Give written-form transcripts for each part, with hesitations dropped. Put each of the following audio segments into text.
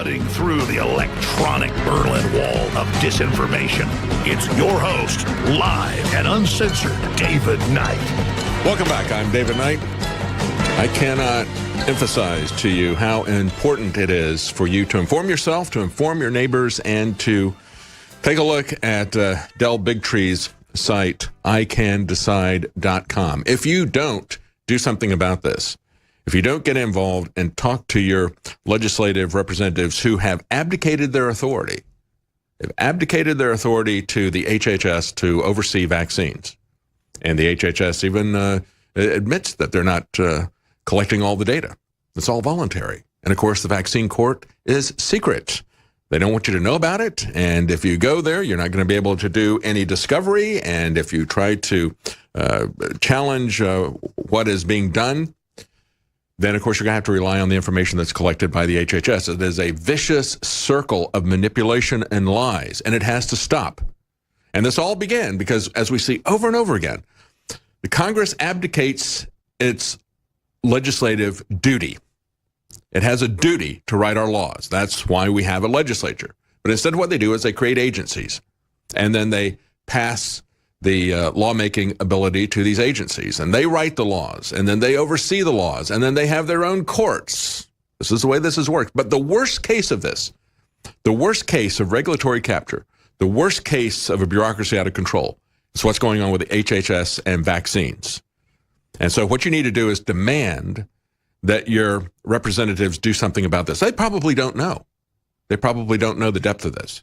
cutting through the electronic Berlin Wall of disinformation. It's your host, live and uncensored, David Knight. Welcome back. I'm David Knight. I cannot emphasize to you how important it is for you to inform yourself, to inform your neighbors, and to take a look at Del Bigtree's site, icandecide.com. If you don't do something about this, if you don't get involved and talk to your legislative representatives who have abdicated their authority, they've abdicated their authority to the HHS to oversee vaccines. And the HHS even admits that they're not collecting all the data. It's all voluntary. And of course, the vaccine court is secret. They don't want you to know about it. And if you go there, you're not going to be able to do any discovery. And if you try to challenge what is being done, then, of course, you're going to have to rely on the information that's collected by the HHS. It is a vicious circle of manipulation and lies, and it has to stop. And this all began because, as we see over and over again, the Congress abdicates its legislative duty. It has a duty to write our laws. That's why we have a legislature. But instead, what they do is they create agencies, and then they pass the lawmaking ability to these agencies, and they write the laws, and then they oversee the laws, and then they have their own courts. This is the way this has worked. But the worst case of this, the worst case of regulatory capture, the worst case of a bureaucracy out of control is what's going on with the HHS and vaccines. And so what you need to do is demand that your representatives do something about this. They probably don't know. They probably don't know the depth of this.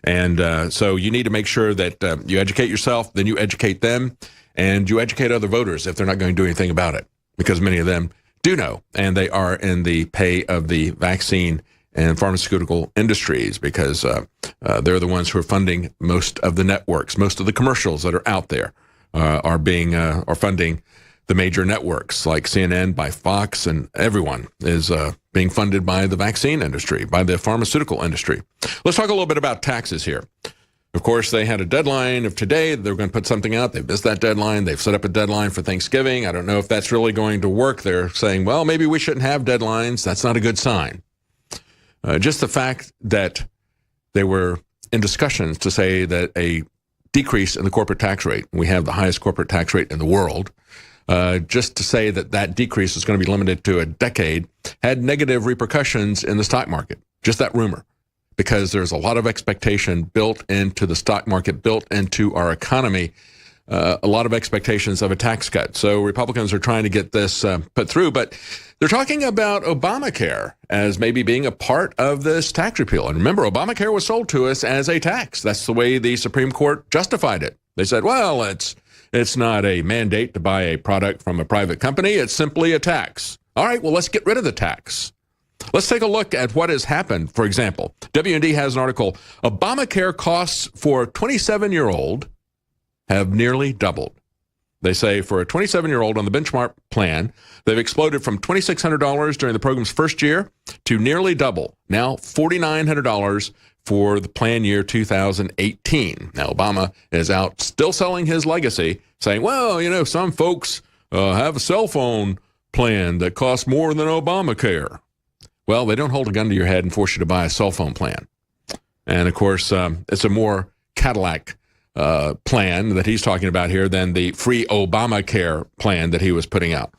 And so you need to make sure that you educate yourself, then you educate them, and you educate other voters if they're not going to do anything about it, because many of them do know, and they are in the pay of the vaccine and pharmaceutical industries, because they're the ones who are funding most of the networks. Most of the commercials that are out there are funding the major networks like CNN, by Fox, and everyone is being funded by the vaccine industry, by the pharmaceutical industry. Let's talk a little bit about taxes here. Of course, they had a deadline of today. They're going to put something out. They've missed that deadline. They've set up a deadline for Thanksgiving. I don't know if that's really going to work. They're saying, well, maybe we shouldn't have deadlines. That's not a good sign. Just the fact that they were in discussions to say that a decrease in the corporate tax rate, we have the highest corporate tax rate in the world, just to say that that decrease is going to be limited to a decade, had negative repercussions in the stock market. Just that rumor, because there's a lot of expectation built into the stock market, built into our economy, a lot of expectations of a tax cut. So Republicans are trying to get this put through, but they're talking about Obamacare as maybe being a part of this tax repeal. And remember, Obamacare was sold to us as a tax. That's the way the Supreme Court justified it. They said, well, it's not a mandate to buy a product from a private company. It's simply a tax. All right, well, let's get rid of the tax. Let's take a look at what has happened. For example, WND has an article, Obamacare costs for a 27-year-old have nearly doubled. They say for a 27-year-old on the benchmark plan, they've exploded from $2,600 during the program's first year to nearly double, now $4,900 for the plan year 2018. Now, Obama is out still selling his legacy, saying, well, you know, some folks have a cell phone plan that costs more than Obamacare. Well, they don't hold a gun to your head and force you to buy a cell phone plan. And, of course, it's a more Cadillac plan that he's talking about here than the free Obamacare plan that he was putting out.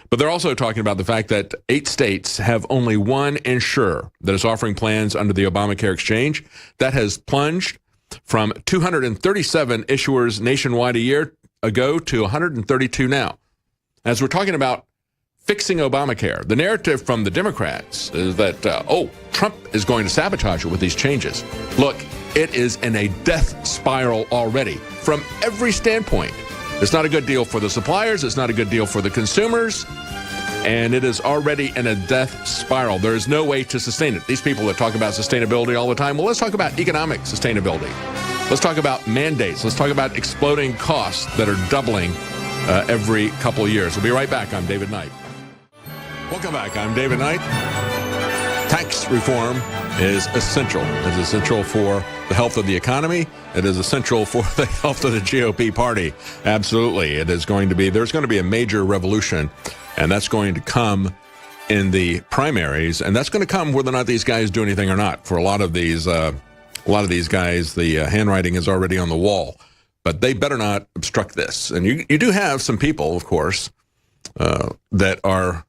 But they're also talking about the fact that 8 states have only one insurer that is offering plans under the Obamacare exchange. That has plunged from 237 issuers nationwide a year ago to 132 now. As we're talking about fixing Obamacare, the narrative from the Democrats is that, Trump is going to sabotage it with these changes. Look, it is in a death spiral already from every standpoint. It's not a good deal for the suppliers. It's not a good deal for the consumers. And it is already in a death spiral. There is no way to sustain it. These people that talk about sustainability all the time, well, let's talk about economic sustainability. Let's talk about mandates. Let's talk about exploding costs that are doubling every couple of years. We'll be right back. I'm David Knight. Welcome back. I'm David Knight. Tax reform is essential. It's essential for the health of the economy. It is essential for the health of the GOP party. Absolutely. There's going to be a major revolution, and that's going to come in the primaries, and that's going to come whether or not these guys do anything or not. For a lot of these guys, the handwriting is already on the wall, but they better not obstruct this. And you do have some people, of course, that are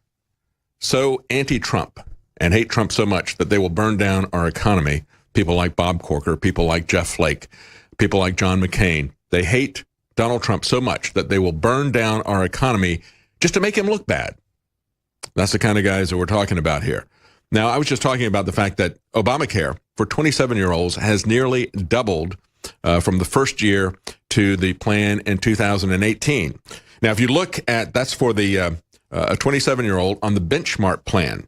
so anti-Trump and hate Trump so much that they will burn down our economy. People like Bob Corker, people like Jeff Flake, people like John McCain. They hate Donald Trump so much that they will burn down our economy just to make him look bad. That's the kind of guys that we're talking about here. Now, I was just talking about the fact that Obamacare for 27-year-olds has nearly doubled from the first year to the plan in 2018. Now, if you look at, that's for the a 27-year-old on the benchmark plan.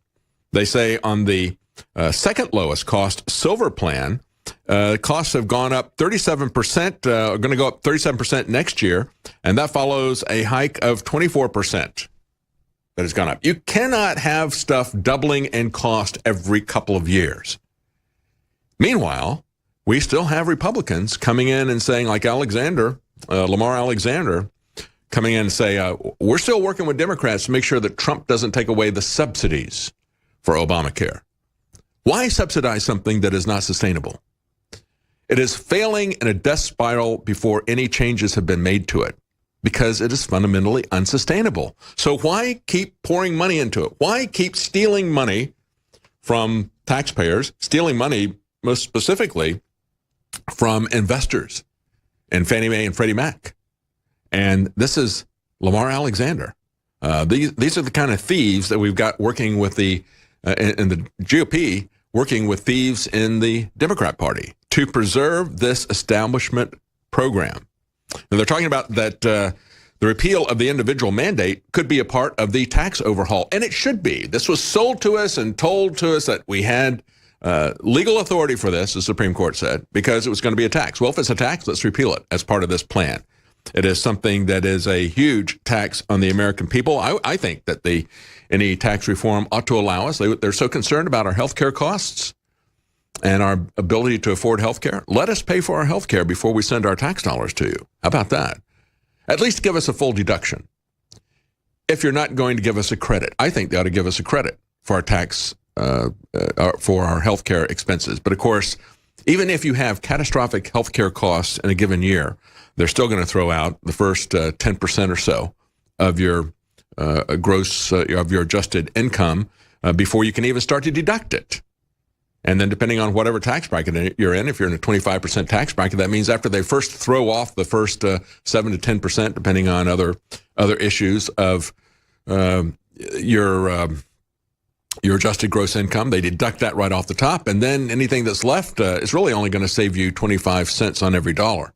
They say on the second lowest cost silver plan, costs have gone up 37%, are going to go up 37% next year, and that follows a hike of 24%. That has gone up. You cannot have stuff doubling in cost every couple of years. Meanwhile, we still have Republicans coming in and saying, like Lamar Alexander, coming in and say, we're still working with Democrats to make sure that Trump doesn't take away the subsidies for Obamacare. Why subsidize something that is not sustainable? It is failing in a death spiral before any changes have been made to it, because it is fundamentally unsustainable. So why keep pouring money into it? Why keep stealing money from taxpayers, stealing money most specifically from investors in Fannie Mae and Freddie Mac? And this is Lamar Alexander. These are the kind of thieves that we've got working with in the GOP, working with thieves in the Democrat Party to preserve this establishment program. And they're talking about that the repeal of the individual mandate could be a part of the tax overhaul, and it should be. This was sold to us and told to us that we had legal authority for this, the Supreme Court said, because it was going to be a tax. Well, if it's a tax, let's repeal it as part of this plan. It is something that is a huge tax on the American people. I think that any tax reform ought to allow us. They're so concerned about our health care costs and our ability to afford health care. Let us pay for our health care before we send our tax dollars to you. How about that? At least give us a full deduction. If you're not going to give us a credit, I think they ought to give us a credit for our tax, for our health care expenses. But of course, even if you have catastrophic health care costs in a given year, they're still going to throw out the first 10% or so of your gross, of your adjusted income before you can even start to deduct it. And then depending on whatever tax bracket you're in, if you're in a 25% tax bracket, that means after they first throw off the first 7 to 10%, depending on other issues of your adjusted gross income, they deduct that right off the top. And then anything that's left is really only going to save you 25 cents on every dollar.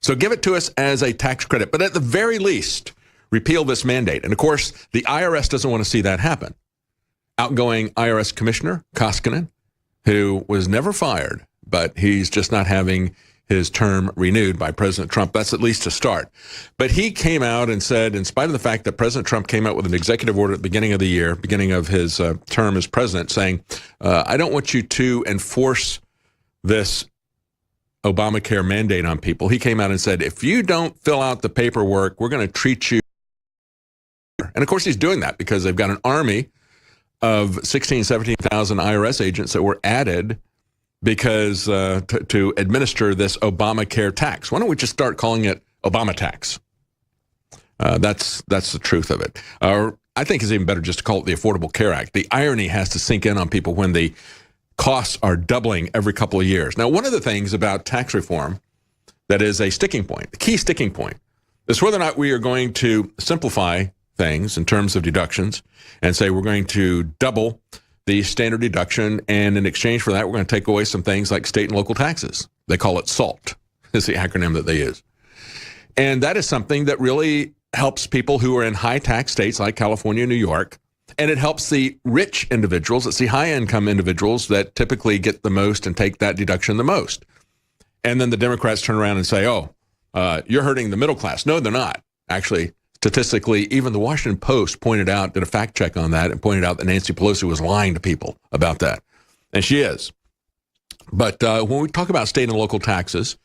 So give it to us as a tax credit. But at the very least, repeal this mandate. And of course, the IRS doesn't want to see that happen. Outgoing IRS Commissioner Koskinen, who was never fired, but he's just not having his term renewed by President Trump. That's at least a start. But he came out and said, in spite of the fact that President Trump came out with an executive order at the beginning of the year, beginning of his term as president, saying, I don't want you to enforce this Obamacare mandate on people. He came out and said, if you don't fill out the paperwork, we're going to treat you. And of course, he's doing that because they've got an army of 16,000, 17,000 IRS agents that were added because to administer this Obamacare tax. Why don't we just start calling it Obama tax? That's the truth of it. I think it's even better just to call it the Affordable Care Act. The irony has to sink in on people when the costs are doubling every couple of years. Now, one of the things about tax reform that is a sticking point, the key sticking point, is whether or not we are going to simplify things in terms of deductions and say we're going to double the standard deduction, and in exchange for that, we're going to take away some things like state and local taxes. They call it SALT, is the acronym that they use. And that is something that really helps people who are in high tax states like California and New York, and it helps the rich individuals. It's the high-income individuals that typically get the most and take that deduction the most. And then the Democrats turn around and say, you're hurting the middle class. No, they're not. Actually, statistically, even the Washington Post did a fact check on that and pointed out that Nancy Pelosi was lying to people about that. And she is. But when we talk about state and local taxes,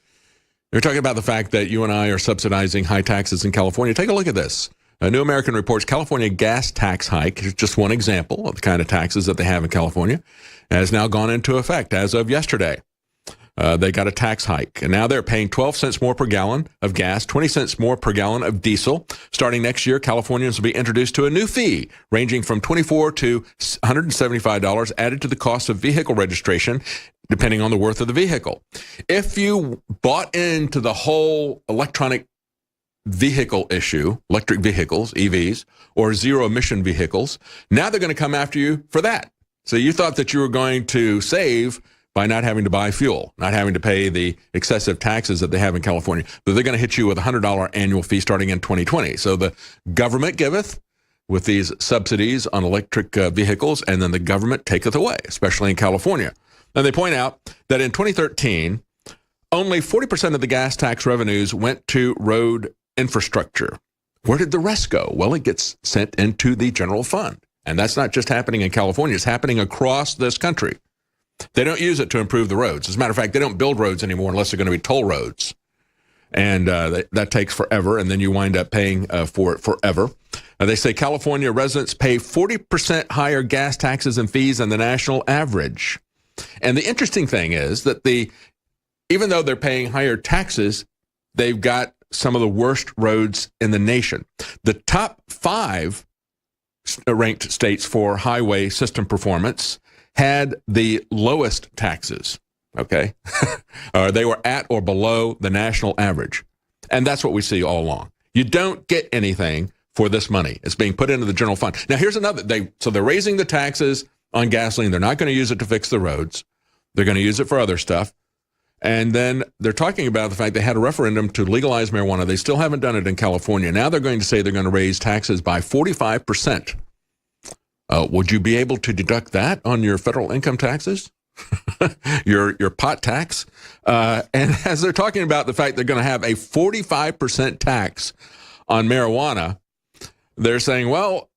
we're talking about the fact that you and I are subsidizing high taxes in California. Take a look at this. New American reports California gas tax hike, just one example of the kind of taxes that they have in California, has now gone into effect as of yesterday. They got a tax hike, and now they're paying 12 cents more per gallon of gas, 20 cents more per gallon of diesel. Starting next year, Californians will be introduced to a new fee ranging from $24 to $175 added to the cost of vehicle registration, depending on the worth of the vehicle. If you bought into the whole electronic vehicle issue, electric vehicles, EVs, or zero-emission vehicles, now they're going to come after you for that. So you thought that you were going to save by not having to buy fuel, not having to pay the excessive taxes that they have in California. But they're going to hit you with a $100 annual fee starting in 2020. So the government giveth with these subsidies on electric vehicles, and then the government taketh away, especially in California. And they point out that in 2013, only 40% of the gas tax revenues went to road infrastructure. Where did the rest go? Well, it gets sent into the general fund. And that's not just happening in California. It's happening across this country. They don't use it to improve the roads. As a matter of fact, they don't build roads anymore unless they're going to be toll roads. And that takes forever, and then you wind up paying for it forever. They say California residents pay 40% higher gas taxes and fees than the national average. And the interesting thing is that even though they're paying higher taxes, they've got some of the worst roads in the nation. The top 5 ranked states for highway system performance had the lowest taxes, okay? They were at or below the national average. And that's what we see all along. You don't get anything for this money. It's being put into the general fund. Now, here's another. So they're raising the taxes on gasoline. They're not going to use it to fix the roads. They're going to use it for other stuff. And then they're talking about the fact they had a referendum to legalize marijuana. They still haven't done it in California. Now they're going to say they're going to raise taxes by 45%. Would you be able to deduct that on your federal income taxes? your pot tax? And as they're talking about the fact they're going to have a 45% tax on marijuana, they're saying, well,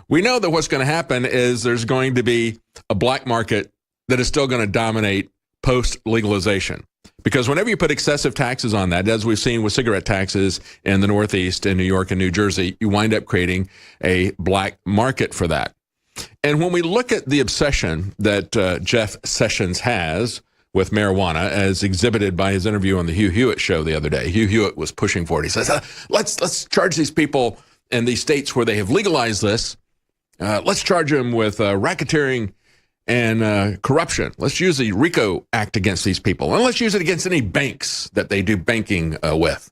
we know that what's going to happen is there's going to be a black market that is still going to dominate post-legalization. Because whenever you put excessive taxes on that, as we've seen with cigarette taxes in the Northeast, in New York and New Jersey, you wind up creating a black market for that. And when we look at the obsession that Jeff Sessions has with marijuana, as exhibited by his interview on the Hugh Hewitt show the other day, Hugh Hewitt was pushing for it. He says, let's charge these people in these states where they have legalized this. Let's charge them with racketeering and corruption. Let's use the RICO Act against these people. And let's use it against any banks that they do banking with.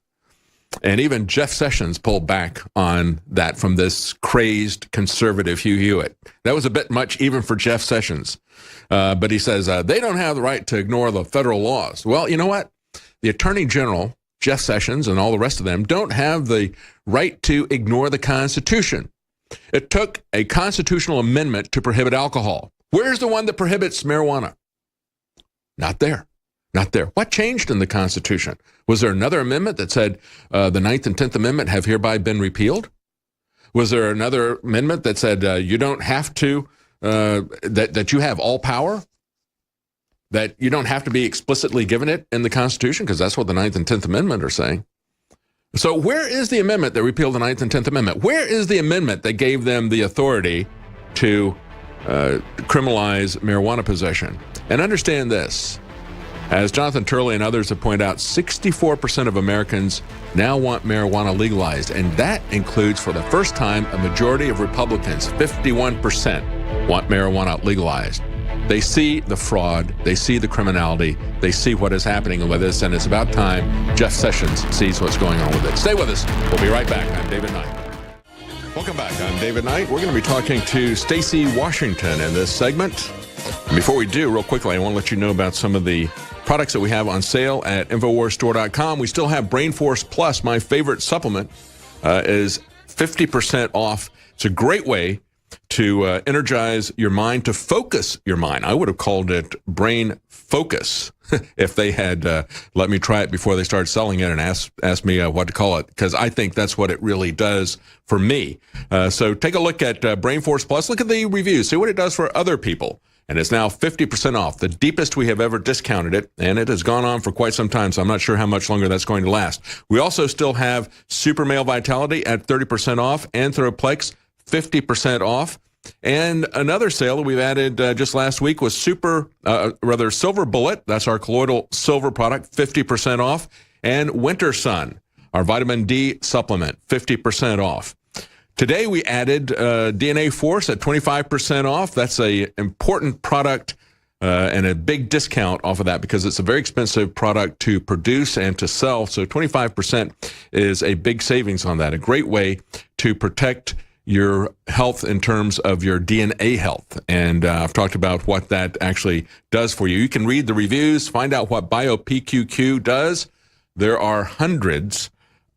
And even Jeff Sessions pulled back on that from this crazed conservative Hugh Hewitt. That was a bit much even for Jeff Sessions. But he says they don't have the right to ignore the federal laws. Well, you know what? The Attorney General, Jeff Sessions, and all the rest of them don't have the right to ignore the Constitution. It took a constitutional amendment to prohibit alcohol. Where's the one that prohibits marijuana? Not there. Not there. What changed in the Constitution? Was there another amendment that said the 9th and 10th Amendment have hereby been repealed? Was there another amendment that said you don't have to, that you have all power? That you don't have to be explicitly given it in the Constitution? Because that's what the 9th and 10th Amendment are saying. So where is the amendment that repealed the 9th and 10th Amendment? Where is the amendment that gave them the authority to criminalize marijuana possession? And understand this. As Jonathan Turley and others have pointed out, 64% of Americans now want marijuana legalized, and that includes, for the first time, a majority of Republicans. 51% want marijuana legalized. They see the fraud, they see the criminality, they see what is happening with this, and it's about time Jeff Sessions sees what's going on with it. Stay with us. We'll be right back. I'm David Knight. Welcome back. I'm David Knight. We're going to be talking to Stacy Washington in this segment. And before we do, real quickly, I want to let you know about some of the products that we have on sale at InfoWarsStore.com. We still have Brain Force Plus, my favorite supplement, is 50% off. It's a great way to energize your mind, to focus your mind. I would have called it Brain Focus if they had let me try it before they started selling it and asked me what to call it, because I think that's what it really does for me. So take a look at Brain Force Plus. Look at the reviews. See what it does for other people. and it's now 50% off, the deepest we have ever discounted it, and it has gone on for quite some time, so I'm not sure how much longer that's going to last. We also still have Super Male Vitality at 30% off, Anthroplex 50% off, and another sale that we've added just last week was Silver Bullet. That's our colloidal silver product, 50% off, and Winter Sun, our vitamin D supplement, 50% off. Today we added DNA Force at 25% off. That's a important product and a big discount off of that because it's a very expensive product to produce and to sell. So 25% is a big savings on that. A great way to protect your health in terms of your DNA health. And I've talked about what that actually does for you. You can read the reviews, find out what BioPQQ does. There are hundreds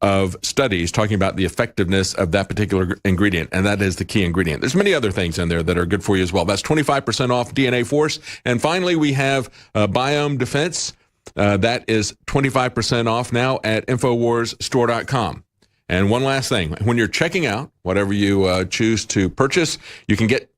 of studies talking about the effectiveness of that particular ingredient, and that is the key ingredient. There's many other things in there that are good for you as well. That's 25% off DNA Force. And finally, we have Biome Defense. That is 25% off now at InfoWarsStore.com. And one last thing, when you're checking out, whatever you choose to purchase, you can get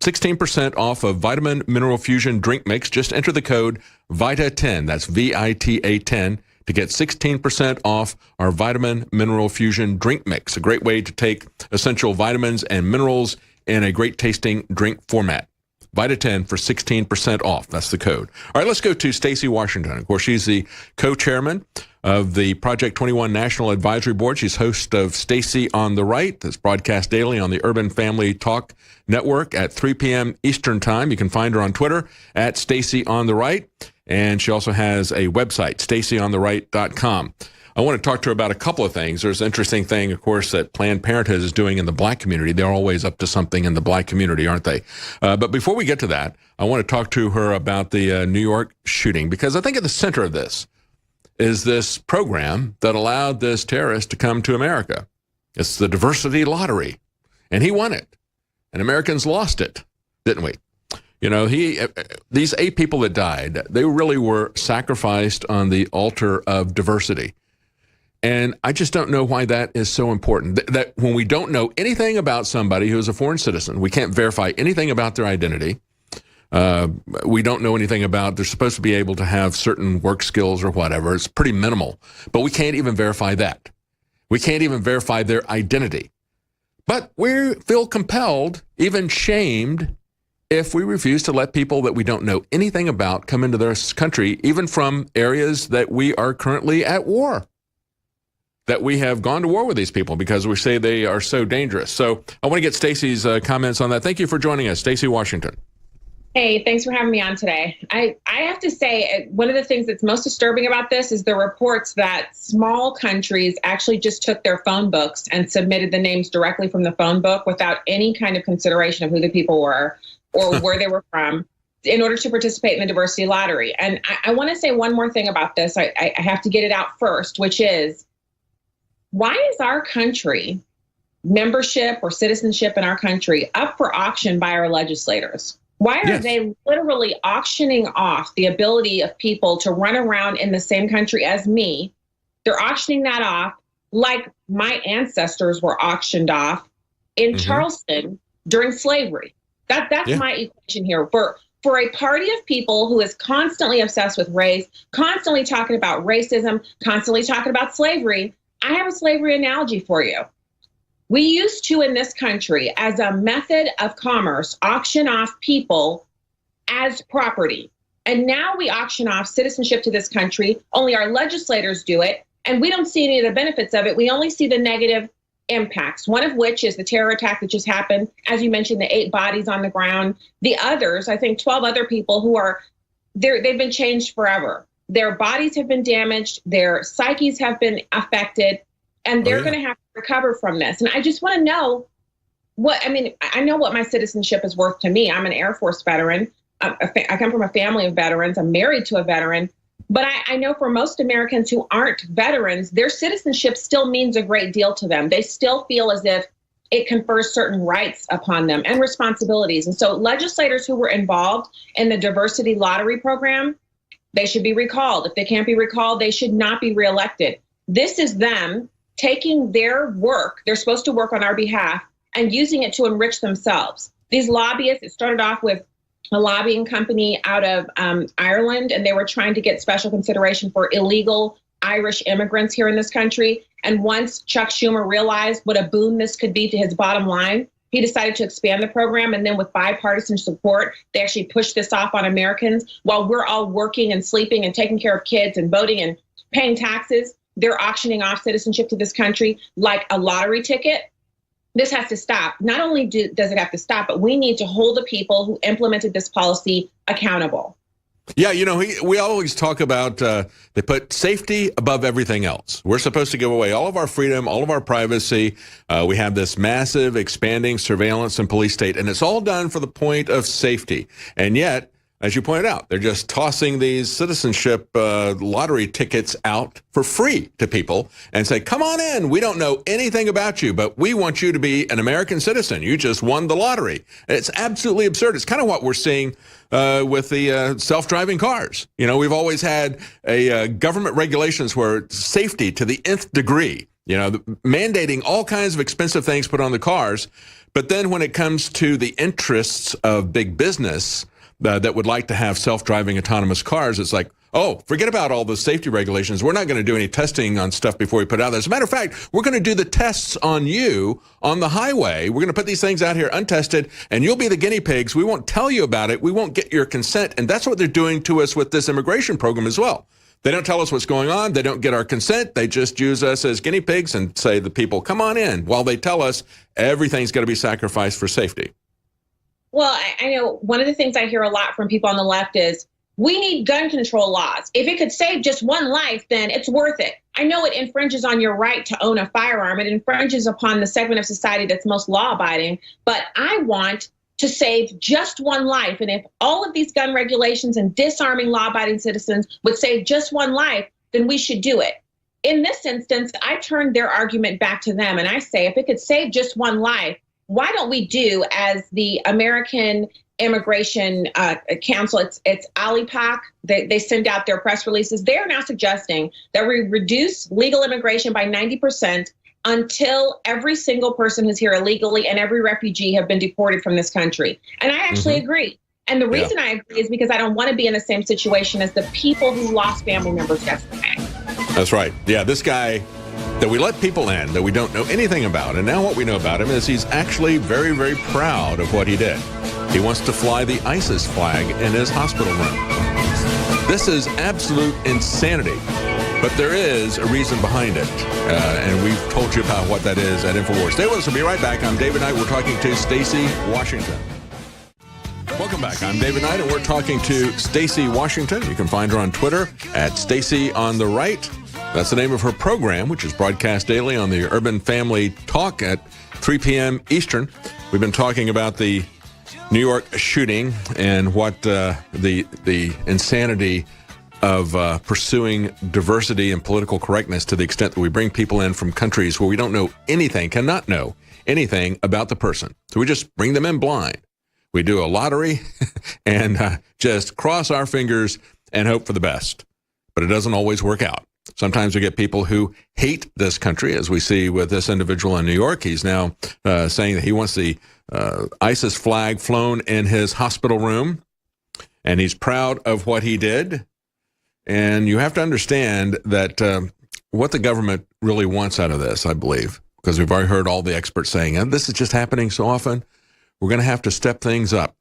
16% off of Vitamin Mineral Fusion Drink Mix. Just enter the code VITA10, that's VITA 10, to get 16% off our Vitamin Mineral Fusion Drink Mix. A great way to take essential vitamins and minerals in a great tasting drink format. VITA10 for 16% off. That's the code. All right, let's go to Stacy Washington. Of course, she's the co-chairman of the Project 21 National Advisory Board. She's host of Stacy on the Right. That's broadcast daily on the Urban Family Talk Network at 3 p.m. Eastern Time. You can find her on Twitter at Stacy on the Right. And she also has a website, stacyontheright.com. I want to talk to her about a couple of things. There's an interesting thing, of course, that Planned Parenthood is doing in the black community. They're always up to something in the black community, aren't they? But before we get to that, I want to talk to her about the New York shooting, because I think at the center of this is this program that allowed this terrorist to come to America. It's the diversity lottery, and he won it, and Americans lost it, didn't we? You know, these 8 people that died, they really were sacrificed on the altar of diversity. And I just don't know why that is so important. That when we don't know anything about somebody who is a foreign citizen, we can't verify anything about their identity. We don't know anything about, they're supposed to be able to have certain work skills or whatever. It's pretty minimal, but we can't even verify that. We can't even verify their identity. But we feel compelled, even shamed, if we refuse to let people that we don't know anything about come into this country, even from areas that we are currently at war, that we have gone to war with these people because we say they are so dangerous. So I want to get Stacy's comments on that. Thank you for joining us, Stacy Washington. Hey, thanks for having me on today. I have to say, one of the things that's most disturbing about this is the reports that small countries actually just took their phone books and submitted the names directly from the phone book without any kind of consideration of who the people were or where they were from in order to participate in the diversity lottery. And I want to say one more thing about this. I have to get it out first, which is, why is our country, membership or citizenship in our country, up for auction by our legislators? Why are they literally auctioning off the ability of people to run around in the same country as me? They're auctioning that off like my ancestors were auctioned off in Charleston during slavery. That's my equation here. For a party of people who is constantly obsessed with race, constantly talking about racism, constantly talking about slavery, I have a slavery analogy for you. We used to, in this country, as a method of commerce, auction off people as property. And now we auction off citizenship to this country. Only our legislators do it. And we don't see any of the benefits of it. We only see the negative impacts, one of which is the terror attack that just happened. As you mentioned, the 8 bodies on the ground. The others, I think 12 other people who are, they've been changed forever. Their bodies have been damaged. Their psyches have been affected. And they're going to have to recover from this. And I just want to know I know what my citizenship is worth to me. I'm an Air Force veteran. I come from a family of veterans. I'm married to a veteran. But I know for most Americans who aren't veterans, their citizenship still means a great deal to them. They still feel as if it confers certain rights upon them and responsibilities. And so legislators who were involved in the diversity lottery program, they should be recalled. If they can't be recalled, they should not be reelected. This is them taking their work, they're supposed to work on our behalf, and using it to enrich themselves. These lobbyists, it started off with a lobbying company out of Ireland, and they were trying to get special consideration for illegal Irish immigrants here in this country. And once Chuck Schumer realized what a boon this could be to his bottom line, he decided to expand the program. And then with bipartisan support, they actually pushed this off on Americans. While we're all working and sleeping and taking care of kids and voting and paying taxes, they're auctioning off citizenship to this country like a lottery ticket. This has to stop. Not only does it have to stop, but we need to hold the people who implemented this policy accountable. Yeah, we always talk about they put safety above everything else. We're supposed to give away all of our freedom, all of our privacy. We have this massive expanding surveillance and police state, and it's all done for the point of safety. And yet, as you pointed out, they're just tossing these citizenship lottery tickets out for free to people and say, come on in. We don't know anything about you, but we want you to be an American citizen. You just won the lottery. It's absolutely absurd. It's kind of what we're seeing with the self-driving cars. We've always had a government regulations where safety to the nth degree, mandating all kinds of expensive things put on the cars. But then when it comes to the interests of big business, that would like to have self-driving autonomous cars, it's like, oh, forget about all the safety regulations. We're not going to do any testing on stuff before we put it out there. As a matter of fact, we're going to do the tests on you on the highway. We're going to put these things out here untested, and you'll be the guinea pigs. We won't tell you about it. We won't get your consent. And that's what they're doing to us with this immigration program as well. They don't tell us what's going on. They don't get our consent. They just use us as guinea pigs and say to the people, come on in, while they tell us everything's going to be sacrificed for safety. Well, I know one of the things I hear a lot from people on the left is we need gun control laws. If it could save just one life, then it's worth it. I know it infringes on your right to own a firearm. It infringes upon the segment of society that's most law-abiding. But I want to save just one life. And if all of these gun regulations and disarming law-abiding citizens would save just one life, then we should do it. In this instance, I turn their argument back to them and I say, if it could save just one life, why don't we do as the American Immigration Council, it's ALIPAC, they send out their press releases. They're now suggesting that we reduce legal immigration by 90% until every single person who's here illegally and every refugee have been deported from this country. And I actually agree. And the reason I agree is because I don't want to be in the same situation as the people who lost family members yesterday. That's right. Yeah, this guy that we let people in that we don't know anything about. And now what we know about him is he's actually very, very proud of what he did. He wants to fly the ISIS flag in his hospital room. This is absolute insanity. But there is a reason behind it. And we've told you about what that is at Infowars. Stay with us. We'll be right back. I'm David Knight. We're talking to Stacy Washington. Welcome back. I'm David Knight, and we're talking to Stacy Washington. You can find her on Twitter at Stacy on the Right. That's the name of her program, which is broadcast daily on the Urban Family Talk at 3 p.m. Eastern. We've been talking about the New York shooting and what the insanity of pursuing diversity and political correctness to the extent that we bring people in from countries where we don't know anything, cannot know anything about the person. So we just bring them in blind. We do a lottery and just cross our fingers and hope for the best. But it doesn't always work out. Sometimes we get people who hate this country, as we see with this individual in New York. He's now saying that he wants the ISIS flag flown in his hospital room, and he's proud of what he did. And you have to understand that what the government really wants out of this, I believe, because we've already heard all the experts saying, and this is just happening so often, we're going to have to step things up.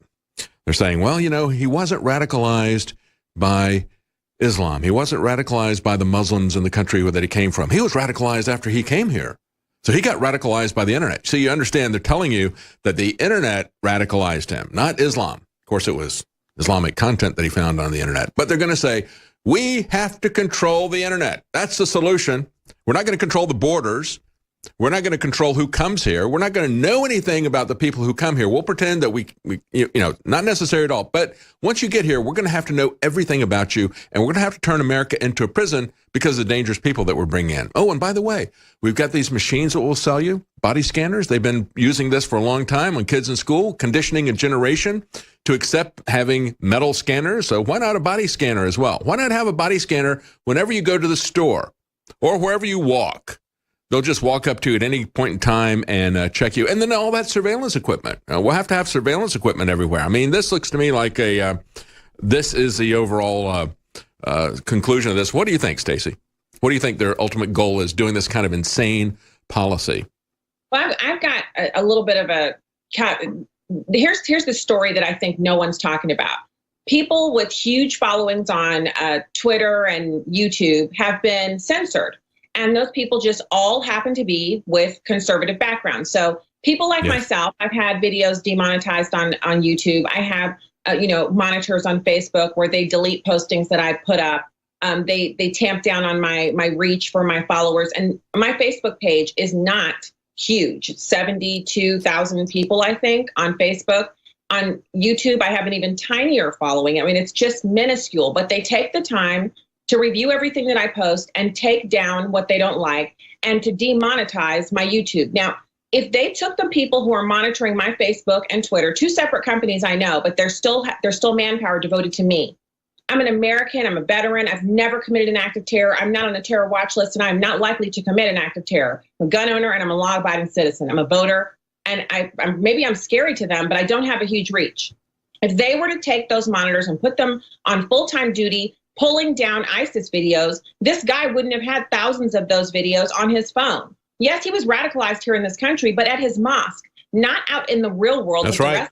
They're saying, well, he wasn't radicalized by Islam. He wasn't radicalized by the Muslims in the country that he came from. He was radicalized after he came here. So he got radicalized by the internet. So you understand they're telling you that the internet radicalized him, not Islam. Of course, it was Islamic content that he found on the internet. But they're going to say, we have to control the internet. That's the solution. We're not going to control the borders. We're not going to control who comes here. We're not going to know anything about the people who come here. We'll pretend that we not necessary at all. But once you get here, we're going to have to know everything about you, and we're going to have to turn America into a prison because of the dangerous people that we're bringing in. Oh, and by the way, we've got these machines that will sell you, body scanners. They've been using this for a long time on kids in school, conditioning a generation to accept having metal scanners. So why not a body scanner as well? Why not have a body scanner whenever you go to the store or wherever you walk? They'll just walk up to you at any point in time and check you. And then all that surveillance equipment. We'll have to have surveillance equipment everywhere. I mean, this looks to me like this is the overall conclusion of this. What do you think, Stacy? What do you think their ultimate goal is, doing this kind of insane policy? Well, I've got a little bit of a... Here's the story that I think no one's talking about. People with huge followings on Twitter and YouTube have been censored. And those people just all happen to be with conservative backgrounds. So people like myself, I've had videos demonetized on YouTube. I have, monitors on Facebook where they delete postings that I put up. They tamp down on my reach for my followers. And my Facebook page is not huge. 72,000 people, I think, on Facebook. On YouTube, I have an even tinier following. I mean, it's just minuscule, but they take the time to review everything that I post and take down what they don't like and to demonetize my YouTube. Now, if they took the people who are monitoring my Facebook and Twitter, two separate companies I know, but there's still manpower devoted to me. I'm an American, I'm a veteran, I've never committed an act of terror, I'm not on a terror watch list, and I'm not likely to commit an act of terror. I'm a gun owner and I'm a law-abiding citizen. I'm a voter, and maybe I'm scary to them, but I don't have a huge reach. If they were to take those monitors and put them on full-time duty, pulling down ISIS videos, this guy wouldn't have had thousands of those videos on his phone. Yes, he was radicalized here in this country, but at his mosque, not out in the real world. That's right.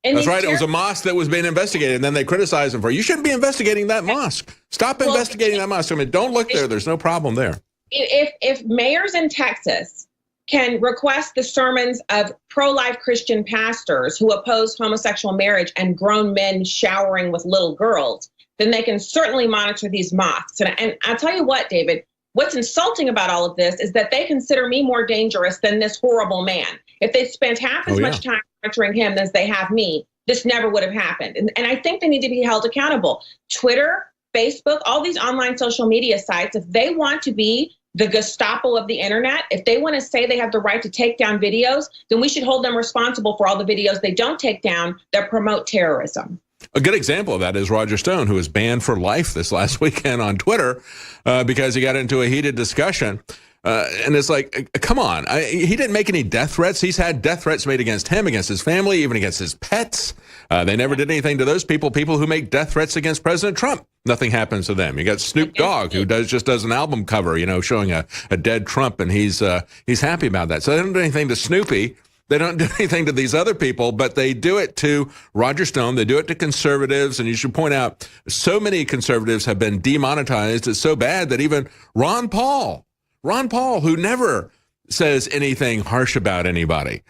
That's right. It was a mosque that was being investigated, and then they criticized him for, you shouldn't be investigating that mosque. Stop investigating that mosque. I mean, don't look there. There's no problem there. If mayors in Texas can request the sermons of pro-life Christian pastors who oppose homosexual marriage and grown men showering with little girls, then they can certainly monitor these mosques. And I'll tell you what, David, what's insulting about all of this is that they consider me more dangerous than this horrible man. If they spent half as much time monitoring him as they have me, this never would have happened. And I think they need to be held accountable. Twitter, Facebook, all these online social media sites, if they want to be the Gestapo of the internet, if they want to say they have the right to take down videos, then we should hold them responsible for all the videos they don't take down that promote terrorism. A good example of that is Roger Stone, who was banned for life this last weekend on Twitter because he got into a heated discussion. And it's like, come on. He didn't make any death threats. He's had death threats made against him, against his family, even against his pets. They never did anything to those people who make death threats against President Trump. Nothing happens to them. You got Snoop Dogg, who just does an album cover, showing a dead Trump, and he's happy about that. So they don't do anything to Snoopy. They don't do anything to these other people, but they do it to Roger Stone. They do it to conservatives. And you should point out, so many conservatives have been demonetized. It's so bad that even Ron Paul, who never says anything harsh about anybody,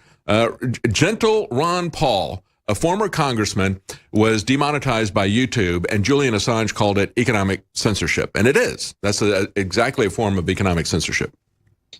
gentle Ron Paul, a former congressman, was demonetized by YouTube, and Julian Assange called it economic censorship. And it is. That's exactly a form of economic censorship.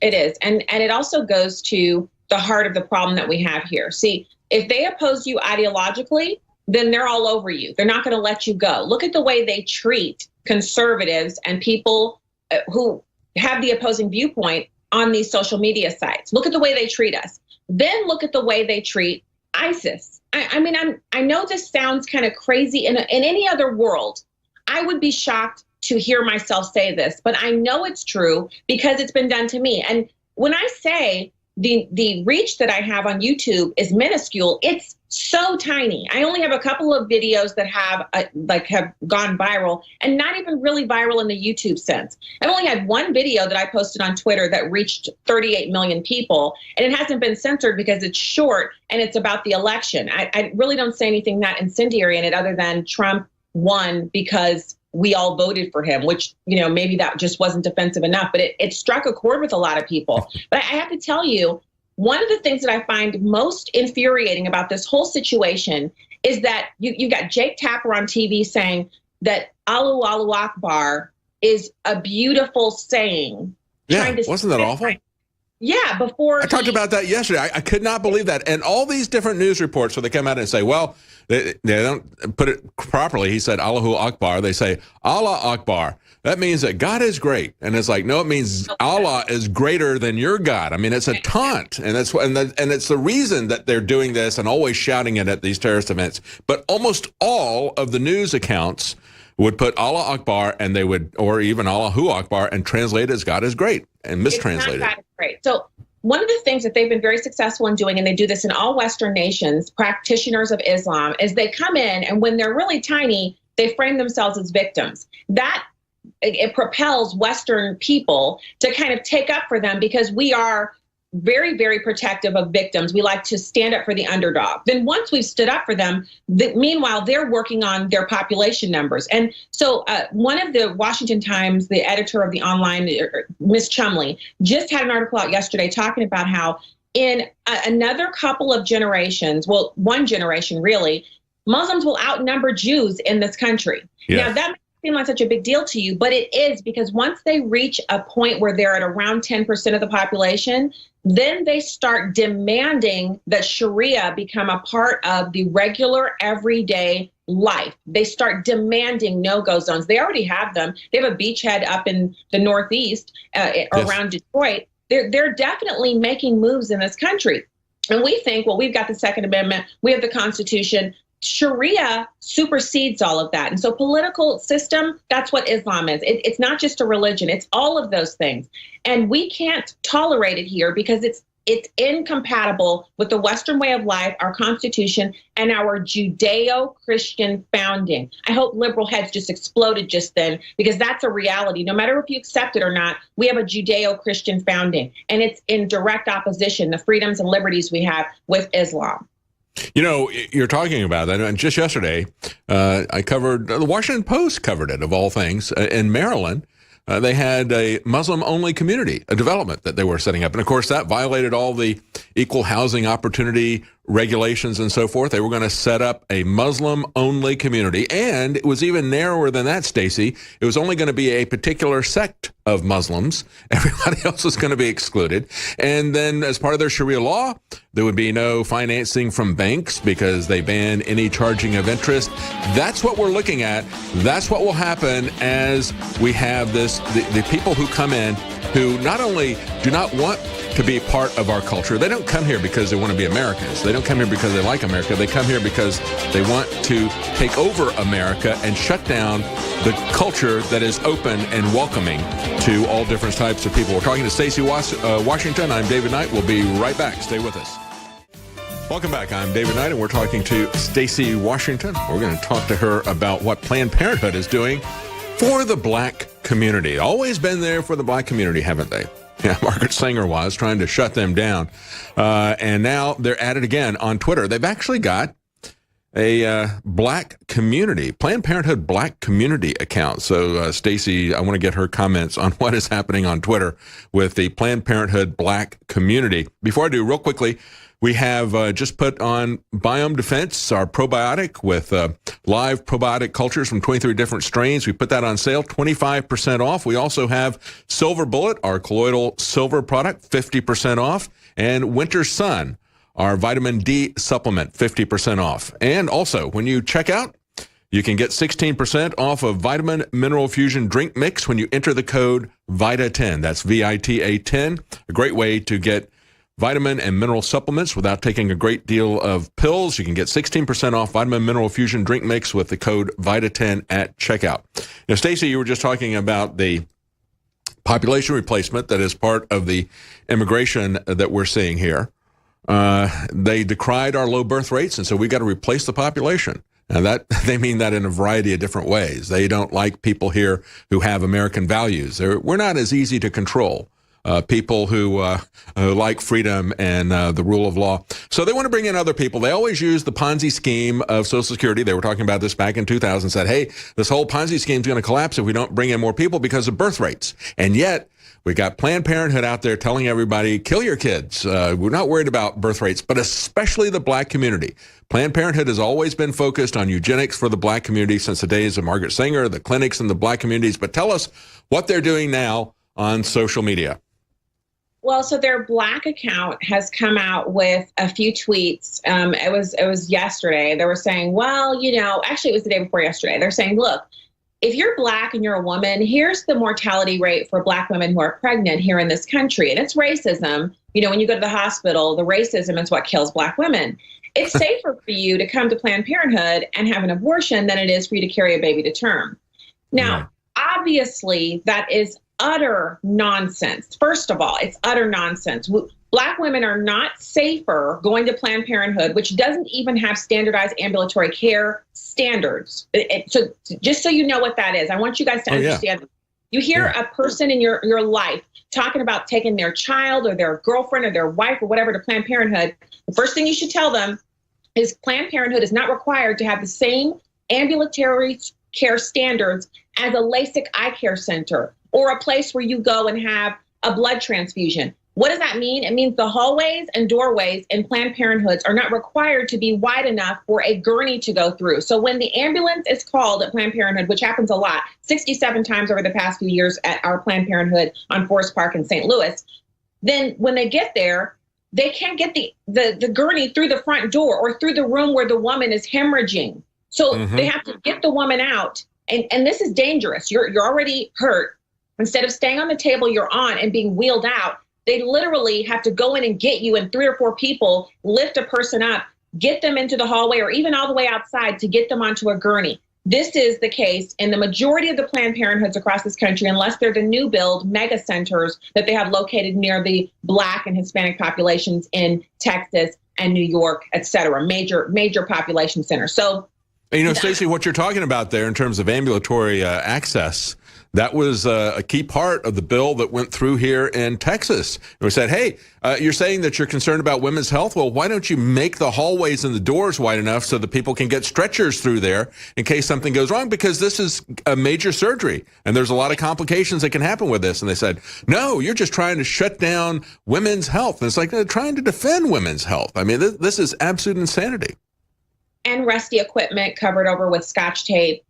It is. And it also goes to the heart of the problem that we have here. See, if they oppose you ideologically, then they're all over you. They're not going to let you go. Look at the way they treat conservatives and people who have the opposing viewpoint on these social media sites. Look at the way they treat us. Then look at the way they treat ISIS. I know this sounds kind of crazy. In any other world, I would be shocked to hear myself say this, but I know it's true because it's been done to me. And when I say the reach that I have on YouTube is minuscule, it's so tiny. I only have a couple of videos that have gone viral, and not even really viral in the YouTube sense. I've only had one video that I posted on Twitter that reached 38 million people, and it hasn't been censored because it's short and it's about the election. I really don't say anything that incendiary in it other than Trump won because we all voted for him, which, maybe that just wasn't offensive enough, but it struck a chord with a lot of people. But I have to tell you, one of the things that I find most infuriating about this whole situation is that you got Jake Tapper on TV saying that Allahu Akbar is a beautiful saying. Yeah, wasn't that awful? Yeah, before I talked about that yesterday. I could not believe that. And all these different news reports where they come out and say, well, they don't put it properly. He said Allahu Akbar. They say Allah Akbar. That means that God is great. And it's like, no, it means Allah is greater than your God. I mean, it's a taunt. And and it's the reason that they're doing this and always shouting it at these terrorist events. But almost all of the news accounts would put Allah Akbar, and they would, or even Allahu Akbar, and translate as God is great. and mistranslated. It's not great. So one of the things that they've been very successful in doing, and they do this in all Western nations, practitioners of Islam, is they come in and when they're really tiny, they frame themselves as victims. That it propels Western people to kind of take up for them because we are very, very protective of victims. We like to stand up for the underdog. Then once we've stood up for them, meanwhile, they're working on their population numbers. And so one of the Washington Times, the editor of the online, Miss Chumley, just had an article out yesterday talking about how in another couple of generations, well, one generation really, Muslims will outnumber Jews in this country. Yeah. Now, that may seem like such a big deal to you, but it is, because once they reach a point where they're at around 10% of the population, then they start demanding that Sharia become a part of the regular everyday life. They start demanding no-go zones. They already have them. They have a beachhead up in the Northeast around Detroit. They're definitely making moves in this country. And we think, well, we've got the Second Amendment, we have the Constitution. Sharia supersedes all of that. And so political system, that's what Islam is. It's not just a religion. It's all of those things. And we can't tolerate it here because it's incompatible with the Western way of life, our Constitution, and our Judeo-Christian founding. I hope liberal heads just exploded just then, because that's a reality. No matter if you accept it or not, we have a Judeo-Christian founding, and it's in direct opposition, the freedoms and liberties we have with Islam. You know, you're talking about that, and just yesterday, I covered, the Washington Post covered it, of all things, in Maryland. They had a Muslim-only community, a development that they were setting up. And, of course, that violated all the equal housing opportunity regulations and so forth. They were going to set up a Muslim-only community. And it was even narrower than that, Stacy. It was only going to be a particular sect of Muslims. Everybody else was going to be excluded. And then as part of their Sharia law, there would be no financing from banks because they ban any charging of interest. That's what we're looking at. That's what will happen as we have this, the people who come in who not only do not want to be part of our culture. They don't come here because they want to be Americans. They don't come here because they like America. They come here because they want to take over America and shut down the culture that is open and welcoming to all different types of people. We're talking to Stacy Washington. I'm David Knight. We'll be right back. Stay with us. Welcome back. I'm David Knight, and we're talking to Stacy Washington. We're going to talk to her about what Planned Parenthood is doing for the black community. Always been there for the black community, haven't they? Yeah, Margaret Sanger was trying to shut them down. And now they're at it again on Twitter. They've actually got a black community, Planned Parenthood black community account. So, Stacy, I want to get her comments on what is happening on Twitter with the Planned Parenthood black community. Before I do, real quickly, we have just put on Biome Defense, our probiotic with live probiotic cultures from 23 different strains. We put that on sale, 25% off. We also have Silver Bullet, our colloidal silver product, 50% off. And Winter Sun, our vitamin D supplement, 50% off. And also, when you check out, you can get 16% off of Vitamin Mineral Fusion Drink Mix when you enter the code VITA10. That's VITA 10, a great way to get vitamin and mineral supplements without taking a great deal of pills. You can get 16% off Vitamin Mineral Fusion Drink Mix with the code VITA10 at checkout. Now, Stacy, you were just talking about the population replacement that is part of the immigration that we're seeing here. They decried our low birth rates, and so we got to replace the population. Now, that they mean that in a variety of different ways. They don't like people here who have American values. We're not as easy to control. People who like freedom and the rule of law. So they want to bring in other people. They always use the Ponzi scheme of Social Security. They were talking about this back in 2000, said, hey, this whole Ponzi scheme is going to collapse if we don't bring in more people because of birth rates. And yet we got Planned Parenthood out there telling everybody, kill your kids. We're not worried about birth rates, but especially the black community. Planned Parenthood has always been focused on eugenics for the black community since the days of Margaret Sanger, the clinics in the black communities. But tell us what they're doing now on social media. Well, so their Black account has come out with a few tweets. It was yesterday. They were saying, well, actually it was the day before yesterday. They're saying, look, if you're Black and you're a woman, here's the mortality rate for Black women who are pregnant here in this country. And it's racism. When you go to the hospital, the racism is what kills Black women. It's safer for you to come to Planned Parenthood and have an abortion than it is for you to carry a baby to term. Now, obviously, that is utter nonsense. First of all, it's utter nonsense. Black women are not safer going to Planned Parenthood, which doesn't even have standardized ambulatory care standards. So just so you know what that is, I want you guys to understand. Yeah. You hear a person in your life talking about taking their child or their girlfriend or their wife or whatever to Planned Parenthood. The first thing you should tell them is Planned Parenthood is not required to have the same ambulatory care standards as a LASIK eye care center or a place where you go and have a blood transfusion. What does that mean? It means the hallways and doorways in Planned Parenthoods are not required to be wide enough for a gurney to go through. So when the ambulance is called at Planned Parenthood, which happens a lot, 67 times over the past few years at our Planned Parenthood on Forest Park in St. Louis, then when they get there, they can't get the gurney through the front door or through the room where the woman is hemorrhaging. So they have to get the woman out. And this is dangerous. You're already hurt. Instead of staying on the table you're on and being wheeled out, they literally have to go in and get you, and 3 or 4 people lift a person up, get them into the hallway or even all the way outside to get them onto a gurney. This is the case in the majority of the Planned Parenthoods across this country, unless they're the new build mega centers that they have located near the Black and Hispanic populations in Texas and New York, et cetera, major population centers. So, you know, Stacy, what you're talking about there in terms of ambulatory access, that was a key part of the bill that went through here in Texas. And we said, hey, you're saying that you're concerned about women's health. Well, why don't you make the hallways and the doors wide enough so that people can get stretchers through there in case something goes wrong? Because this is a major surgery and there's a lot of complications that can happen with this. And they said, no, you're just trying to shut down women's health. And it's like they're trying to defend women's health. I mean, this is absolute insanity. And rusty equipment covered over with Scotch tape.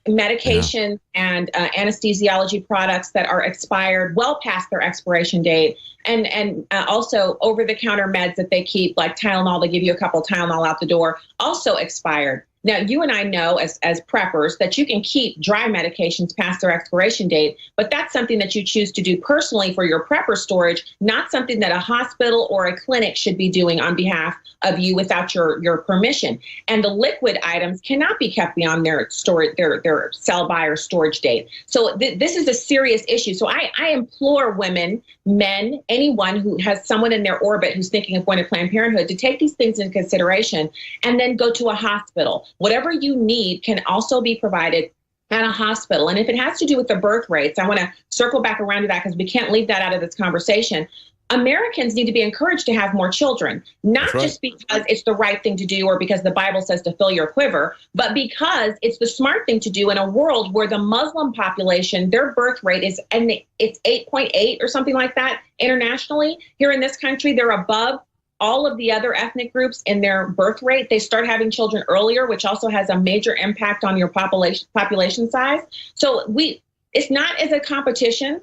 Medication and anesthesiology products that are expired well past their expiration date, and also over-the-counter meds that they keep, like Tylenol. They give you a couple of Tylenol out the door, also expired. Now, you and I know as preppers that you can keep dry medications past their expiration date, but that's something that you choose to do personally for your prepper storage, not something that a hospital or a clinic should be doing on behalf of you without your permission. And the liquid items cannot be kept beyond their storage, their sell-by or storage date. So this is a serious issue. So I implore women, men, anyone who has someone in their orbit who's thinking of going to Planned Parenthood to take these things into consideration and then go to a hospital. Whatever you need can also be provided at a hospital. And if it has to do with the birth rates, I want to circle back around to that because we can't leave that out of this conversation. Americans need to be encouraged to have more children, not just because it's the right thing to do or because the Bible says to fill your quiver, but because it's the smart thing to do in a world where the Muslim population, their birth rate is, and it's 8.8 or something like that internationally. Here in this country, they're above all of the other ethnic groups in their birth rate. They start having children earlier, which also has a major impact on your population size. So it's not as a competition,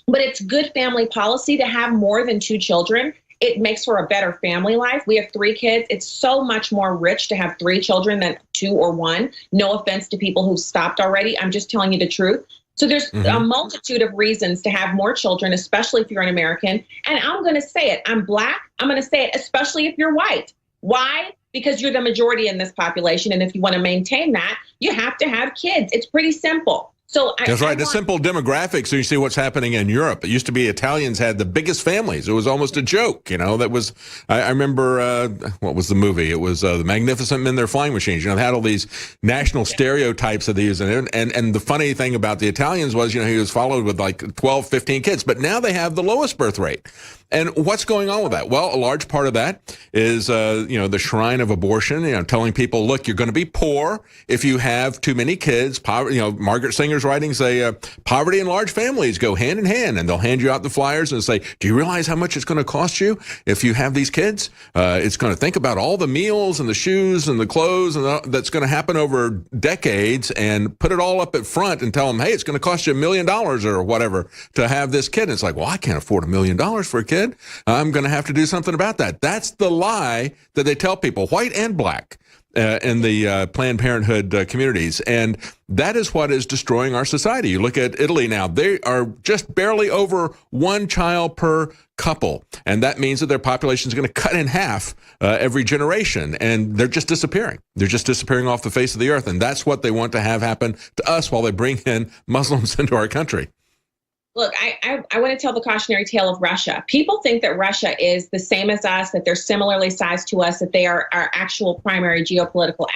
but it's good family policy to have more than 2 children. It makes for a better family life. We have 3 kids. It's so much more rich to have 3 children than 2 or 1. No offense to people who've stopped already. I'm just telling you the truth. So there's a multitude of reasons to have more children, especially if you're an American. And I'm going to say it. I'm Black. I'm going to say it, especially if you're white. Why? Because you're the majority in this population. And if you want to maintain that, you have to have kids. It's pretty simple. So that's right. The simple demographics. So you see what's happening in Europe. It used to be Italians had the biggest families. It was almost a joke, you know. That was I remember what was the movie? It was The Magnificent Men, Their Flying Machines. You know, they had all these national stereotypes of these, and the funny thing about the Italians was, you know, he was followed with like 12, 15 kids, but now they have the lowest birth rate. And what's going on with that? Well, a large part of that is, the shrine of abortion, telling people, look, you're going to be poor if you have too many kids. Poverty, Margaret Singer's writings say poverty and large families go hand in hand, and they'll hand you out the flyers and say, do you realize how much it's going to cost you if you have these kids? It's going to think about all the meals and the shoes and the clothes and that's going to happen over decades, and put it all up at front and tell them, hey, it's going to cost you $1 million or whatever to have this kid. And it's like, well, I can't afford $1 million for a kid. I'm going to have to do something about that. That's the lie that they tell people, white and Black, in the Planned Parenthood communities. And that is what is destroying our society. You look at Italy now, they are just barely over 1 child per couple. And that means that their population is going to cut in half every generation. And they're just disappearing. They're just disappearing off the face of the earth. And that's what they want to have happen to us while they bring in Muslims into our country. Look, I want to tell the cautionary tale of Russia. People think that Russia is the same as us, that they're similarly sized to us, that they are our actual primary geopolitical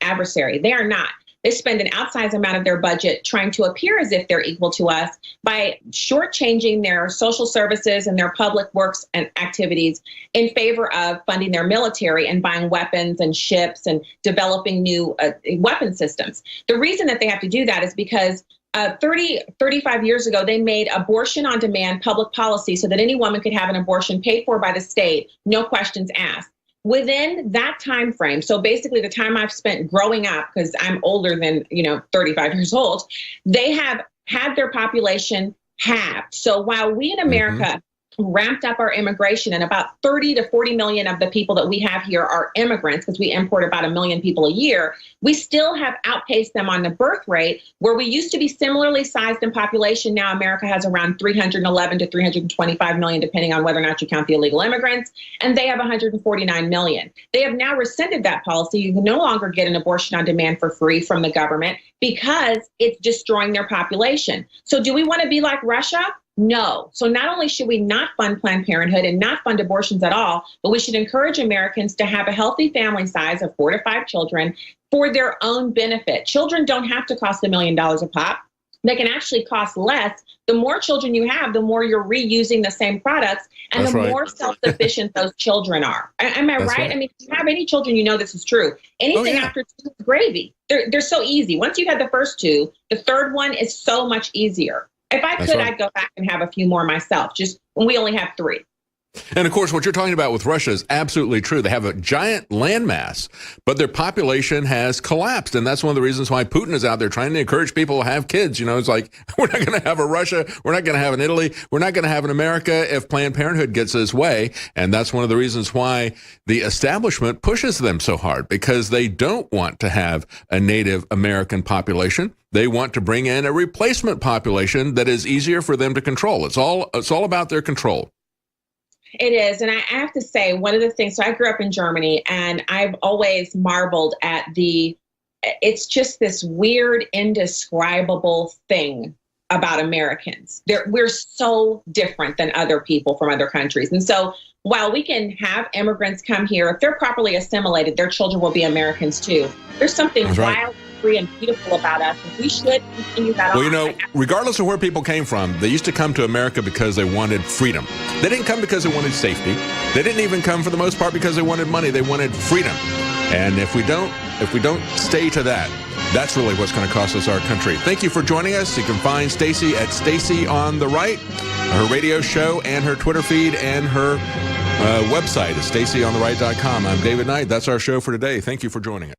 adversary. They are not. They spend an outsized amount of their budget trying to appear as if they're equal to us by shortchanging their social services and their public works and activities in favor of funding their military and buying weapons and ships and developing new weapon systems. The reason that they have to do that is because 35 years ago, they made abortion on demand public policy so that any woman could have an abortion paid for by the state, no questions asked. Within that time frame, so basically the time I've spent growing up, because I'm older than 35 years old, they have had their population halved. So while we in America ramped up our immigration, and about 30 to 40 million of the people that we have here are immigrants, because we import about 1 million people a year, we still have outpaced them on the birth rate, where we used to be similarly sized in population. Now America has around 311 to 325 million, depending on whether or not you count the illegal immigrants, and they have 149 million. They have now rescinded that policy. You can no longer get an abortion on demand for free from the government because it's destroying their population. So do we want to be like Russia? No. So not only should we not fund Planned Parenthood and not fund abortions at all, but we should encourage Americans to have a healthy family size of 4 to 5 children for their own benefit. Children don't have to cost $1 million a pop. They can actually cost less. The more children you have, the more you're reusing the same products, and the more self-sufficient those children are. Am I right? I mean, if you have any children, you know this is true. Anything after 2 is gravy. They're so easy. Once you had the first 2, the third one is so much easier. If I could, I'd go back and have a few more myself, just when we only have 3. And of course, what you're talking about with Russia is absolutely true. They have a giant landmass, but their population has collapsed. And that's one of the reasons why Putin is out there trying to encourage people to have kids. It's like, we're not going to have a Russia. We're not going to have an Italy. We're not going to have an America if Planned Parenthood gets its way. And that's one of the reasons why the establishment pushes them so hard, because they don't want to have a Native American population. They want to bring in a replacement population that is easier for them to control. It's all about their control. It is. And I have to say, one of the things, so I grew up in Germany, and I've always marveled at it's just this weird, indescribable thing about Americans. We're so different than other people from other countries. And so while we can have immigrants come here, if they're properly assimilated, their children will be Americans too. There's something wild, free, and beautiful about us. And we should continue that on. Well, regardless of where people came from, they used to come to America because they wanted freedom. They didn't come because they wanted safety. They didn't even come for the most part because they wanted money. They wanted freedom. And if we don't stay to that, that's really what's going to cost us our country. Thank you for joining us. You can find Stacy at Stacy on the Right, her radio show and her Twitter feed and her website is stacyontheright.com. I'm David Knight. That's our show for today. Thank you for joining us.